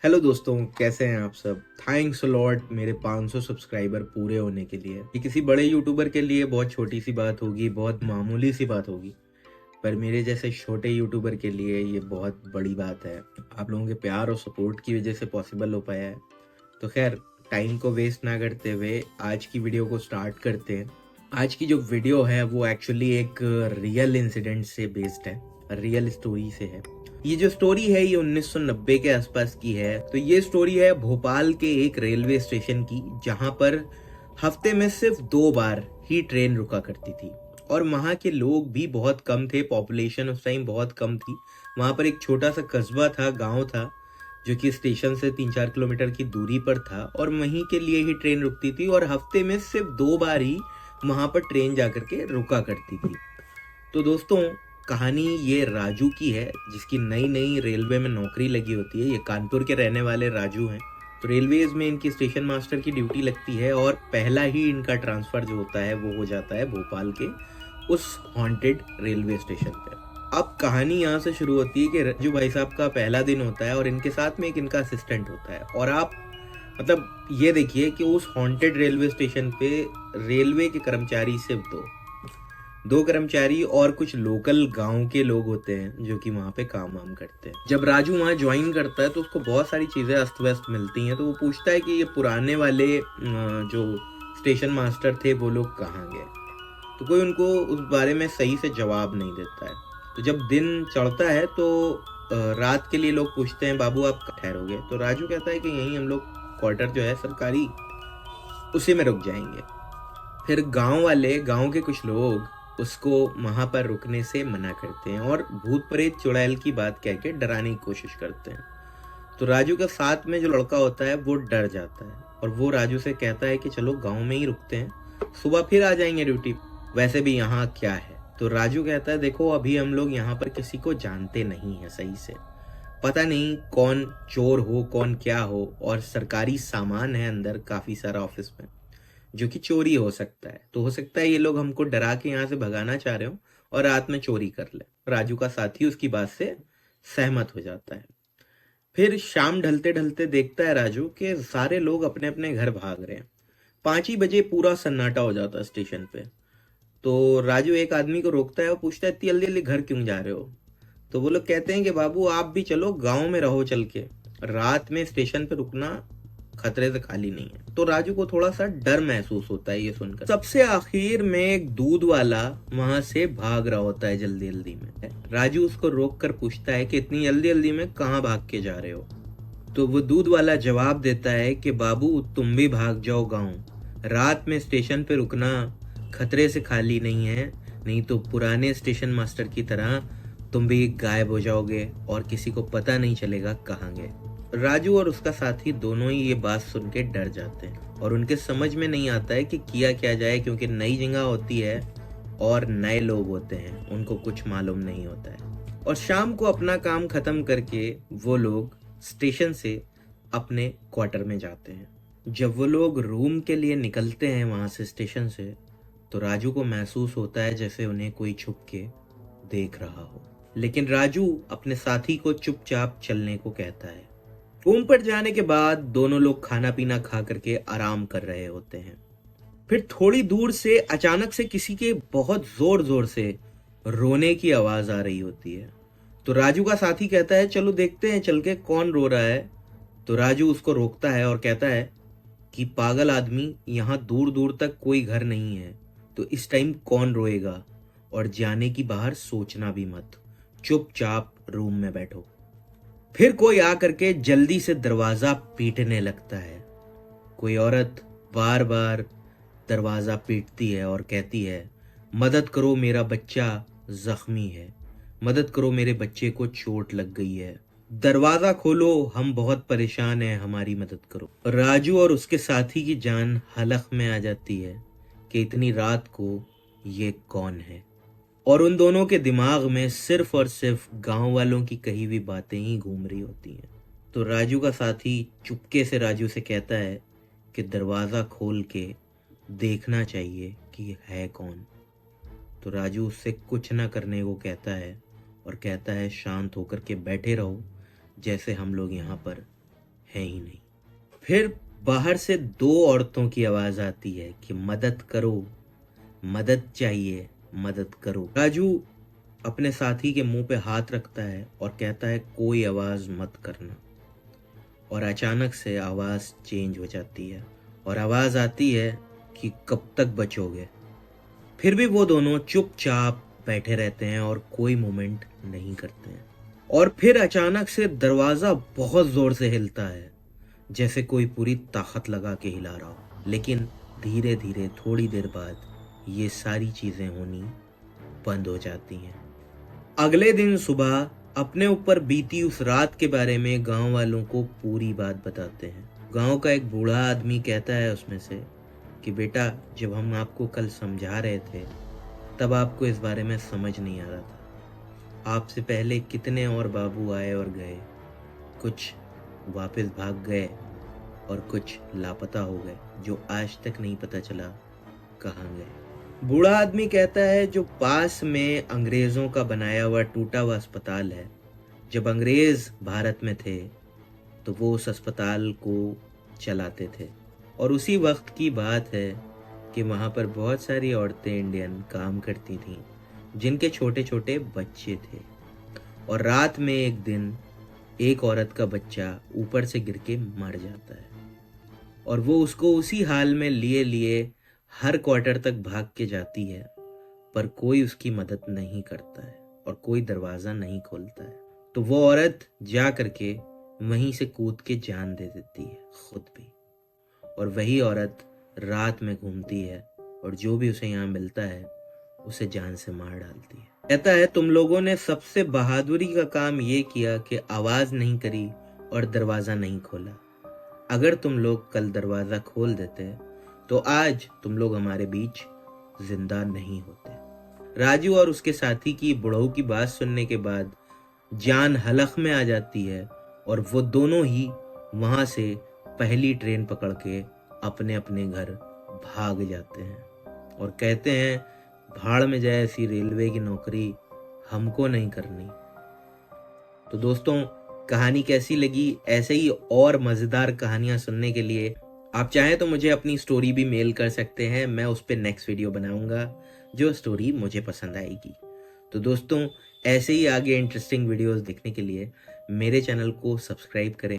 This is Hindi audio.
हेलो दोस्तों, कैसे हैं आप सब। थैंक्स अ लॉट मेरे 500 सब्सक्राइबर पूरे होने के लिए। ये किसी बड़े यूट्यूबर के लिए बहुत छोटी सी बात होगी, बहुत मामूली सी बात होगी, पर मेरे जैसे छोटे यूट्यूबर के लिए ये बहुत बड़ी बात है। आप लोगों के प्यार और सपोर्ट की वजह से पॉसिबल हो पाया है। तो खैर, टाइम को वेस्ट ना करते हुए आज की वीडियो को स्टार्ट करते हैं। आज की जो वीडियो है वो एक्चुअली एक रियल इंसिडेंट से बेस्ड है, रियल स्टोरी से है। ये जो स्टोरी है ये 1990 के आसपास की है। तो ये स्टोरी है भोपाल के एक रेलवे स्टेशन की, जहां पर हफ्ते में सिर्फ 2 बार ही ट्रेन रुका करती थी और वहां के लोग भी बहुत कम थे। पॉपुलेशन उस टाइम बहुत कम थी। वहां पर एक छोटा सा कस्बा था, गांव था, जो कि स्टेशन से 3-4 किलोमीटर की दूरी पर था और वहीं के लिए ही ट्रेन रुकती थी और हफ्ते में सिर्फ 2 बार ही वहां पर ट्रेन जाकर के रुका करती थी। तो दोस्तों, कहानी ये राजू की है, जिसकी नई नई रेलवे में नौकरी लगी होती है। ये कानपुर के रहने वाले राजू हैं। तो रेलवेज में इनकी स्टेशन मास्टर की ड्यूटी लगती है और पहला ही इनका ट्रांसफर जो होता है वो हो जाता है भोपाल के उस हॉन्टेड रेलवे स्टेशन पे। अब कहानी यहाँ से शुरू होती है कि राजू भाई साहब का पहला दिन होता है और इनके साथ में एक इनका असिस्टेंट होता है। और आप मतलब ये देखिए कि उस हॉन्टेड रेलवे स्टेशन पे रेलवे के कर्मचारी सिर्फ दो कर्मचारी और कुछ लोकल गांव के लोग होते हैं जो कि वहां पे काम वाम करते हैं। जब राजू वहां ज्वाइन करता है तो उसको बहुत सारी चीजें अस्त व्यस्त मिलती हैं। तो वो पूछता है कि ये पुराने वाले जो स्टेशन मास्टर थे वो लोग कहाँ गए। तो कोई उनको उस बारे में सही से जवाब नहीं देता है। तो जब दिन चढ़ता है तो रात के लिए लोग पूछते हैं, बाबू आप ठहरोगे? तो राजू कहता है कि यहीं हम लोग क्वार्टर जो है सरकारी, उसी में रुक जाएंगे। फिर गांव वाले, गांव के कुछ लोग उसको वहां पर रुकने से मना करते हैं और भूत प्रेत चुड़ैल की बात कह के डराने की कोशिश करते हैं। तो राजू के साथ में जो लड़का होता है वो डर जाता है और वो राजू से कहता है कि चलो गांव में ही रुकते हैं, सुबह फिर आ जाएंगे ड्यूटी, वैसे भी यहाँ क्या है। तो राजू कहता है, देखो अभी हम लोग यहाँ पर किसी को जानते नहीं है सही से, पता नहीं कौन चोर हो कौन क्या हो, और सरकारी सामान है अंदर काफी सारा ऑफिस में जो कि चोरी हो सकता है। तो हो सकता है ये लोग हमको डरा के यहाँ से भगाना चाह रहे हो और रात में चोरी कर ले। राजू का साथी उसकी बात से सहमत हो जाता है। फिर शाम ढलते ढलते देखता है राजू कि सारे लोग अपने अपने घर भाग रहे हैं। 5 ही बजे पूरा सन्नाटा हो जाता है स्टेशन पे। तो राजू एक आदमी को रोकता है और पूछता है, इतनी जल्दी जल्दी घर क्यों जा रहे हो? तो वो लोग कहते हैं कि बाबू आप भी चलो, गांव में रहो चल के, रात में स्टेशन पे रुकना खतरे से खाली नहीं है। तो राजू को थोड़ा सा डर महसूस होता है ये सुनकर। सबसे आखिर में एक दूध वाला वहां से भाग रहा होता है जल्दी जल्दी में। राजू उसको रोक कर पूछता है कि इतनी जल्दी जल्दी में कहाँ भाग के जा रहे हो? तो वो दूध वाला जवाब देता है कि बाबू तुम भी भाग जाओ गाँव, रात में स्टेशन पे रुकना खतरे से खाली नहीं है, नहीं तो पुराने स्टेशन मास्टर की तरह तुम भी गायब हो जाओगे और किसी को पता नहीं चलेगा कहाँ गए। राजू और उसका साथी दोनों ही ये बात सुन के डर जाते हैं और उनके समझ में नहीं आता है कि किया क्या जाए, क्योंकि नई जगह होती है और नए लोग होते हैं, उनको कुछ मालूम नहीं होता है। और शाम को अपना काम खत्म करके वो लोग स्टेशन से अपने क्वार्टर में जाते हैं। जब वो लोग रूम के लिए निकलते हैं वहां से स्टेशन से, तो राजू को महसूस होता है जैसे उन्हें कोई छुप के देख रहा हो। लेकिन राजू अपने साथी को चुपचाप चलने को कहता है। रूम पर जाने के बाद दोनों लोग खाना पीना खा करके आराम कर रहे होते हैं। फिर थोड़ी दूर से अचानक से किसी के बहुत जोर जोर से रोने की आवाज आ रही होती है। तो राजू का साथी कहता है, चलो देखते हैं चल के कौन रो रहा है। तो राजू उसको रोकता है और कहता है कि पागल आदमी, यहाँ दूर दूर तक कोई घर नहीं है, तो इस टाइम कौन रोएगा, और जाने की बाहर सोचना भी मत, चुपचाप रूम में बैठो। फिर कोई आकर के जल्दी से दरवाजा पीटने लगता है। कोई औरत बार बार दरवाजा पीटती है और कहती है, मदद करो मेरा बच्चा जख्मी है, मदद करो मेरे बच्चे को चोट लग गई है, दरवाजा खोलो, हम बहुत परेशान हैं, हमारी मदद करो। राजू और उसके साथी की जान हलक में आ जाती है कि इतनी रात को ये कौन है, और उन दोनों के दिमाग में सिर्फ और सिर्फ गांव वालों की कही हुई बातें ही घूम रही होती हैं। तो राजू का साथी चुपके से राजू से कहता है कि दरवाजा खोल के देखना चाहिए कि है कौन। तो राजू उससे कुछ ना करने को कहता है और कहता है, शांत होकर के बैठे रहो, जैसे हम लोग यहाँ पर है ही नहीं। फिर बाहर से 2 औरतों की आवाज आती है कि मदद करो, मदद चाहिए, मदद करो। राजू अपने साथी के मुंह पे हाथ रखता है और कहता है कोई आवाज मत करना। और अचानक से आवाज चेंज हो जाती है और आवाज आती है कि कब तक बचोगे। फिर भी वो दोनों चुपचाप बैठे रहते हैं और कोई मूवमेंट नहीं करते हैं। और फिर अचानक से दरवाजा बहुत जोर से हिलता है, जैसे कोई पूरी ताकत लगा के हिला रहा हो। लेकिन धीरे धीरे थोड़ी देर बाद ये सारी चीजें होनी बंद हो जाती हैं। अगले दिन सुबह अपने ऊपर बीती उस रात के बारे में गांव वालों को पूरी बात बताते हैं। गांव का एक बूढ़ा आदमी कहता है उसमें से कि बेटा, जब हम आपको कल समझा रहे थे तब आपको इस बारे में समझ नहीं आ रहा था। आपसे पहले कितने और बाबू आए और गए, कुछ वापस भाग गए और कुछ लापता हो गए, जो आज तक नहीं पता चला कहाँ गए। बूढ़ा आदमी कहता है जो पास में अंग्रेजों का बनाया हुआ टूटा हुआ अस्पताल है, जब अंग्रेज भारत में थे तो वो उस अस्पताल को चलाते थे। और उसी वक्त की बात है कि वहाँ पर बहुत सारी औरतें इंडियन काम करती थीं जिनके छोटे छोटे बच्चे थे। और रात में एक दिन एक औरत का बच्चा ऊपर से गिर के मर जाता है और वो उसको उसी हाल में लिए लिए हर क्वार्टर तक भाग के जाती है, पर कोई उसकी मदद नहीं करता है और कोई दरवाजा नहीं खोलता है। तो वो औरत जा करके वहीं से कूद के जान दे देती है खुद भी। और वही औरत रात में घूमती है और जो भी उसे यहाँ मिलता है उसे जान से मार डालती है। कहता है तुम लोगों ने सबसे बहादुरी का काम ये किया कि आवाज नहीं करी और दरवाजा नहीं खोला। अगर तुम लोग कल दरवाजा खोल देते तो आज तुम लोग हमारे बीच जिंदा नहीं होते। राजू और उसके साथी की बुढ़ऊ की बात सुनने के बाद जान हलक में आ जाती है और वो दोनों ही वहां से पहली ट्रेन पकड़ के अपने अपने घर भाग जाते हैं और कहते हैं भाड़ में जाए ऐसी रेलवे की नौकरी हमको नहीं करनी। तो दोस्तों, कहानी कैसी लगी? ऐसे ही और मजेदार कहानियां सुनने के लिए आप चाहें तो मुझे अपनी स्टोरी भी मेल कर सकते हैं। मैं उस पर नेक्स्ट वीडियो बनाऊंगा जो स्टोरी मुझे पसंद आएगी। तो दोस्तों, ऐसे ही आगे इंटरेस्टिंग वीडियोस देखने के लिए मेरे चैनल को सब्सक्राइब करें।